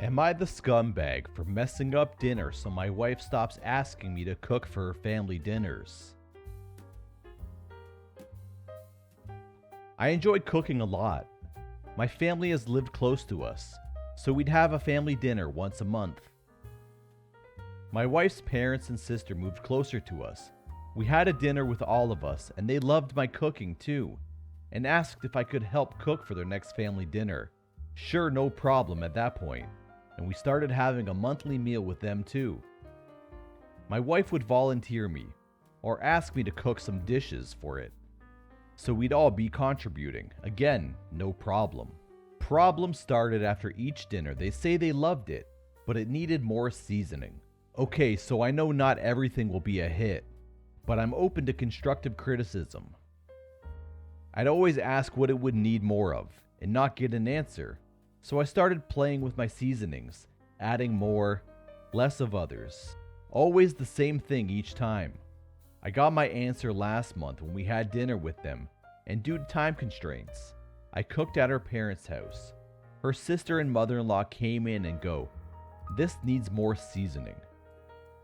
Am I the scumbag for messing up dinner so my wife stops asking me to cook for her family dinners? I enjoy cooking a lot. My family has lived close to us, so we'd have a family dinner once a month. My wife's parents and sister moved closer to us. We had a dinner with all of us, and they loved my cooking too, and asked if I could help cook for their next family dinner. Sure, no problem at that point, and we started having a monthly meal with them too. My wife would volunteer me, or ask me to cook some dishes for it. So we'd all be contributing. Again, no problem. Problem started after each dinner. They say they loved it, but it needed more seasoning. Okay, so I know not everything will be a hit, but I'm open to constructive criticism. I'd always ask what it would need more of, and not get an answer. So I started playing with my seasonings, adding more, less of others. Always the same thing each time. I got my answer last month when we had dinner with them, and due to time constraints, I cooked at her parents' house. Her sister and mother-in-law came in and go, "This needs more seasoning."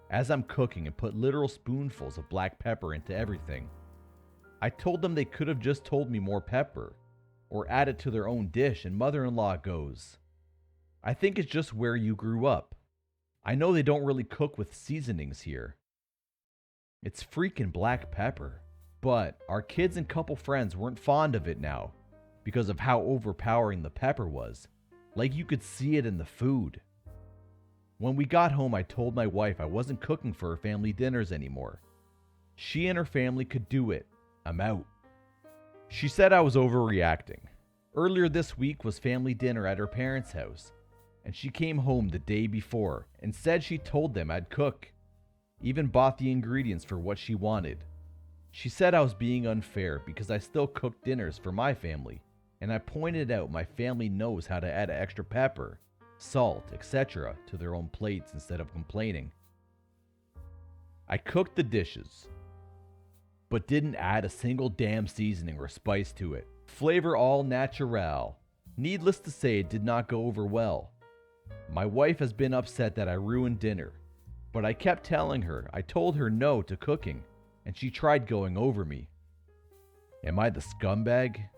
As I'm cooking and put literal spoonfuls of black pepper into everything, I told them they could have just told me more pepper, or add it to their own dish, and mother-in-law goes, "I think it's just where you grew up. I know they don't really cook with seasonings here. It's freaking black pepper." But our kids and couple friends weren't fond of it now because of how overpowering the pepper was. Like you could see it in the food. When we got home, I told my wife I wasn't cooking for her family dinners anymore. She and her family could do it. I'm out. She said I was overreacting. Earlier this week was family dinner at her parents' house, and she came home the day before and said she told them I'd cook. Even bought the ingredients for what she wanted. She said I was being unfair because I still cooked dinners for my family, and I pointed out my family knows how to add extra pepper, salt, etc. to their own plates instead of complaining. I cooked the dishes, but didn't add a single damn seasoning or spice to it. Flavor all natural. Needless to say, it did not go over well. My wife has been upset that I ruined dinner, but I kept telling her I told her no to cooking, and she tried going over me. Am I the scumbag?